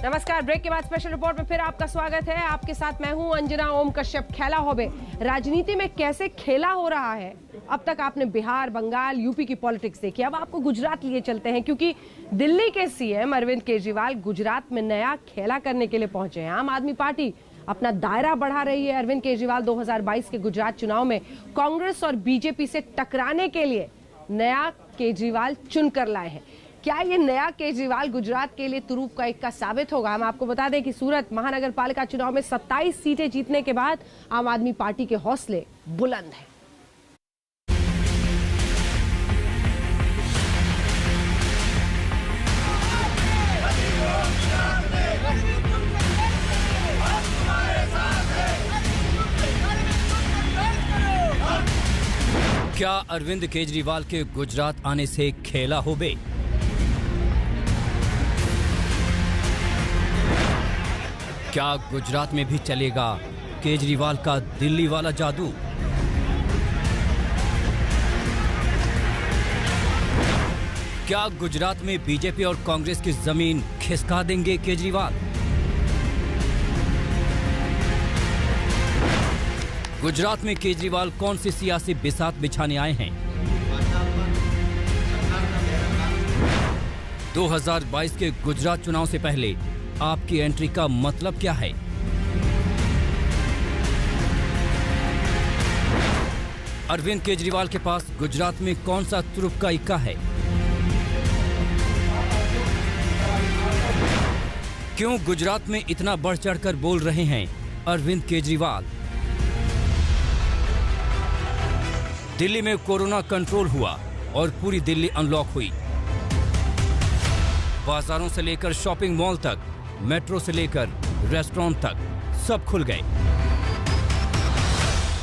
नमस्कार। ब्रेक के बाद स्पेशल रिपोर्ट में फिर आपका स्वागत है। आपके साथ मैं हूं अंजना ओम कश्यप। खेला होबे राजनीति में कैसे खेला हो रहा है। अब तक आपने बिहार, बंगाल, यूपी की पॉलिटिक्स देखी। अब आपको गुजरात लिए चलते हैं, क्योंकि दिल्ली के सीएम अरविंद केजरीवाल गुजरात में नया खेला करने के लिए पहुंचे हैं। आम आदमी पार्टी अपना दायरा बढ़ा रही है। अरविंद केजरीवाल 2022 के गुजरात चुनाव में कांग्रेस और बीजेपी से टकराने के लिए नया केजरीवाल चुनकर लाए हैं। क्या ये नया केजरीवाल गुजरात के लिए तुरूप का इक्का साबित होगा? हम आपको बता दें कि सूरत महानगर पालिका चुनाव में 27 सीटें जीतने के बाद आम आदमी पार्टी के हौसले बुलंद हैं। क्या अरविंद केजरीवाल के गुजरात आने से खेला होबे? क्या गुजरात में भी चलेगा केजरीवाल का दिल्ली वाला जादू? क्या गुजरात में बीजेपी और कांग्रेस की जमीन खिसका देंगे केजरीवाल? गुजरात में केजरीवाल कौन सी सियासी बिसात बिछाने आए हैं? 2022 के गुजरात चुनाव से पहले आपकी एंट्री का मतलब क्या है? अरविंद केजरीवाल के पास गुजरात में कौन सा तुरुप का इक्का है? क्यों गुजरात में इतना बढ़ चढ़कर बोल रहे हैं अरविंद केजरीवाल? दिल्ली में कोरोना कंट्रोल हुआ और पूरी दिल्ली अनलॉक हुई। बाजारों से लेकर शॉपिंग मॉल तक, मेट्रो से लेकर रेस्टोरेंट तक सब खुल गए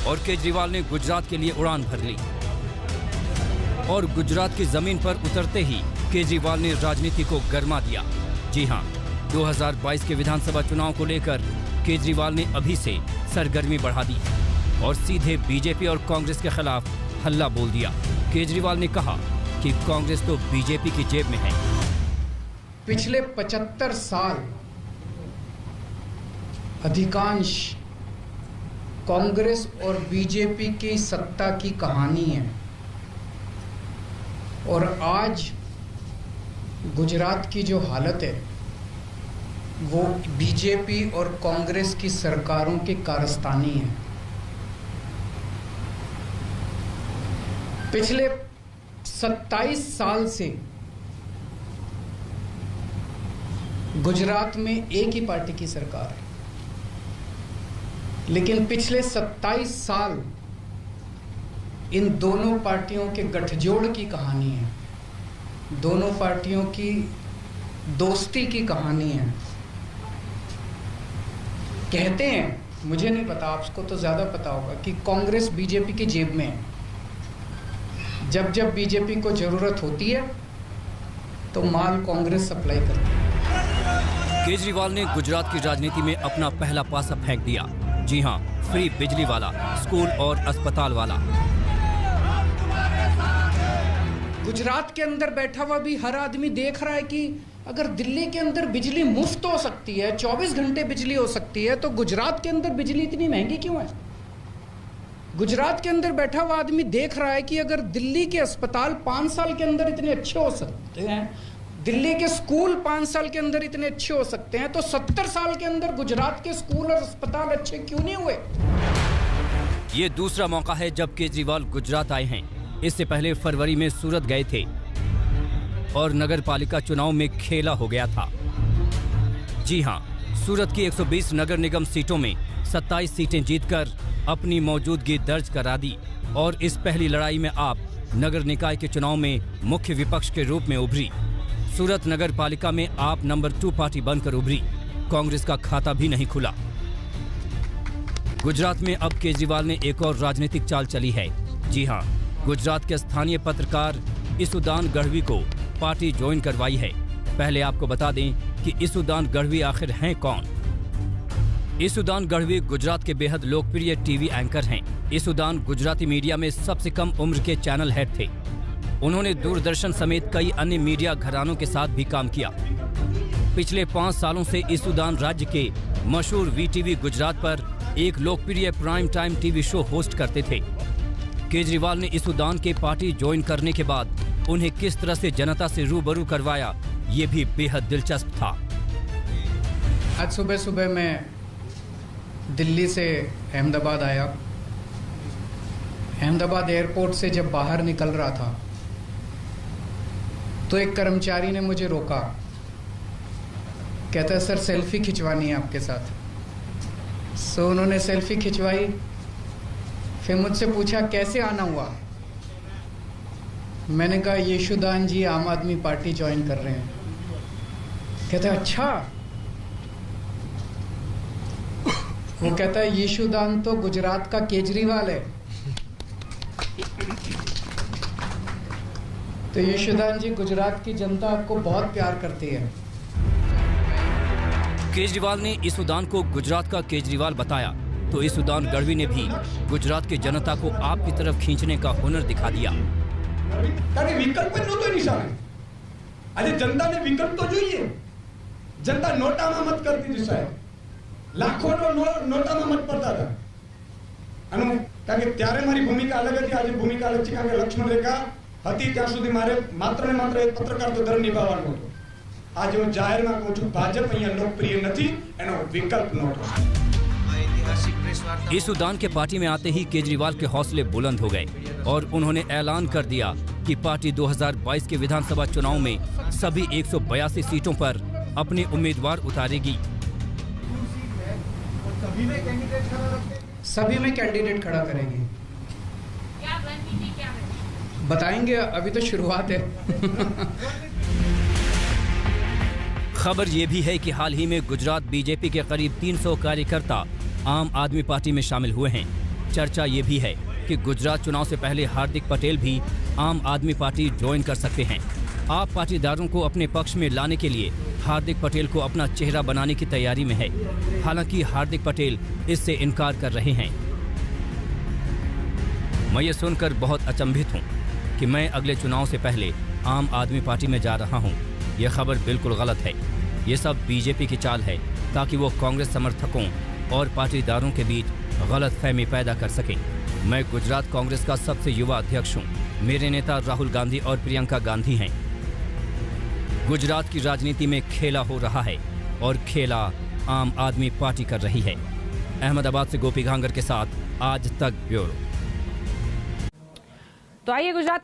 और केजरीवाल ने गुजरात के लिए उड़ान भर ली। और गुजरात की जमीन पर उतरते ही केजरीवाल ने राजनीति को गरमा दिया। जी हां, 2022 के विधानसभा चुनाव को लेकर केजरीवाल ने अभी से सरगर्मी बढ़ा दी और सीधे बीजेपी और कांग्रेस के खिलाफ हल्ला बोल दिया। केजरीवाल ने कहा कि कांग्रेस तो बीजेपी की जेब में है। पिछले 75 साल अधिकांश कांग्रेस और बीजेपी की सत्ता की कहानी है और आज गुजरात की जो हालत है वो बीजेपी और कांग्रेस की सरकारों की कारस्तानी है। पिछले 27 साल से गुजरात में एक ही पार्टी की सरकार है, लेकिन पिछले 27 साल इन दोनों पार्टियों के गठजोड़ की कहानी है, दोनों पार्टियों की दोस्ती की कहानी है। कहते हैं, मुझे नहीं पता, आपको तो ज़्यादा पता होगा, कि कांग्रेस बीजेपी की जेब में है। जब जब बीजेपी को ज़रूरत होती है तो माल कांग्रेस सप्लाई करती है। केजरीवाल ने गुजरात की राजनीति में अपना पहला पासा फेंक दिया। जी हां, फ्री बिजली वाला, स्कूल और अस्पताल वाला। गुजरात के अंदर बैठा हुआ भी हर आदमी देख रहा है कि अगर दिल्ली के अंदर बिजली मुफ्त हो सकती है, 24 घंटे बिजली हो सकती है, तो गुजरात के अंदर बिजली इतनी महंगी क्यों है? गुजरात के अंदर बैठा हुआ आदमी देख रहा है कि अगर दिल्ली के अस्पताल 5 साल के अंदर इतने अच्छे हो सकते हैं, दिल्ली के स्कूल 5 साल के अंदर इतने अच्छे हो सकते हैं, तो 70 साल के अंदर गुजरात के स्कूल और अस्पताल अच्छे क्यों नहीं हुए? ये दूसरा मौका है जब केजरीवाल गुजरात आए हैं। इससे पहले फरवरी में सूरत गए थे और नगर पालिका चुनाव में खेला हो गया था। जी हां, सूरत की 120 नगर निगम सीटों में 27 सीटें जीतकर अपनी मौजूदगी दर्ज करा दी और इस पहली लड़ाई में आप नगर निकाय के चुनाव में मुख्य विपक्ष के रूप में उभरी। सूरत नगर पालिका में आप नंबर 2 पार्टी बनकर उभरी। कांग्रेस का खाता भी नहीं खुला। गुजरात में अब केजरीवाल ने एक और राजनीतिक चाल चली है। जी हां, गुजरात के स्थानीय पत्रकार इसुदान गढ़वी को पार्टी ज्वाइन करवाई है। पहले आपको बता दें कि इसुदान गढ़वी आखिर हैं कौन। इसुदान गढ़वी गुजरात के बेहद लोकप्रिय टीवी एंकर हैं। इसुदान गुजराती मीडिया में सबसे कम उम्र के चैनल हेड थे। उन्होंने दूरदर्शन समेत कई अन्य मीडिया घरानों के साथ भी काम किया। पिछले 5 सालों से ईसूदान राज्य के मशहूर वीटीवी गुजरात पर एक लोकप्रिय prime time TV show host करते थे। केजरीवाल ने ईसूदान के पार्टी ज्वाइन करने के बाद उन्हें किस तरह से जनता से रूबरू करवाया, ये भी बेहद दिलचस्प था। आज सुबह सुबह मैं दिल्ली से अहमदाबाद आया। अहमदाबाद एयरपोर्ट से जब बाहर निकल रहा था तो एक कर्मचारी ने मुझे रोका। कहता है सर सेल्फी खिंचवानी है आपके साथ। सो उन्होंने सेल्फी खिंचवाई। फिर मुझसे पूछा कैसे आना हुआ। मैंने कहा येशुदान जी आम आदमी पार्टी ज्वाइन कर रहे हैं। कहता है अच्छा। वो कहता है येशुदान तो गुजरात का केजरीवाल है। तो येशुदान जी गुजरात की जनता आपको बहुत प्यार करती है। केजरीवाल ने ईसूदान को गुजरात का केजरीवाल बताया तो ईसूदान गढ़वी ने भी गुजरात की जनता को आपकी तरफ खींचने का हुनर दिखा दिया। કારણ કે વિકલ્પ જ નહોતો એની સામે। આજે જનતાને વિકલ્પ તો જોઈએ। જનતા નોટામાં મત કરતી હતી સાહેબ। લાખોનો નોટામાં મત પડતા હતા। અને કારણ કે ત્યારે મારી ભૂમિકા અલગ હતી, આજે ભૂમિકા અલગ છે। કારણ કે લક્ષ્મણ રેખા હતી ત્યાં સુધી મારે માત્ર ને માત્ર એક પત્રકાર તો ધર્મ નિભાવવાનો હતો। આજે હું જાહેરમાં કહું છું ભાજપ અહીંયા લોકપ્રિય નથી, એનો વિકલ્પ નહોતો। ईसूदान के पार्टी में आते ही केजरीवाल के हौसले बुलंद हो गए और उन्होंने ऐलान कर दिया कि पार्टी 2022 के विधानसभा चुनाव में सभी 182 सीटों पर अपने उम्मीदवार उतारेगी। सभी में कैंडिडेट खड़ा करेगी। बताएंगे, अभी तो शुरुआत है। खबर ये भी है कि हाल ही में गुजरात बीजेपी के करीब 300 कार्यकर्ता आम आदमी पार्टी में शामिल हुए हैं। चर्चा ये भी है कि गुजरात चुनाव से पहले हार्दिक पटेल भी आम आदमी पार्टी ज्वाइन कर सकते हैं। आप पाटीदारों को अपने पक्ष में लाने के लिए हार्दिक पटेल को अपना चेहरा बनाने की तैयारी में है। हालांकि हार्दिक पटेल इससे इनकार कर रहे हैं। मैं ये सुनकर बहुत अचंभित हूँ कि मैं अगले चुनाव से पहले आम आदमी पार्टी में जा रहा हूँ। यह खबर बिल्कुल गलत है। ये सब बीजेपी की चाल है ताकि वो कांग्रेस समर्थकों और पाटीदारों के बीच गलतफहमी पैदा कर सकें। मैं गुजरात कांग्रेस का सबसे युवा अध्यक्ष हूँ। मेरे नेता राहुल गांधी और प्रियंका गांधी हैं। गुजरात की राजनीति में खेला हो रहा है और खेला आम आदमी पार्टी कर रही है। अहमदाबाद से गोपी घांगर के साथ आज तक ब्यूरो। तो आइए गुजरात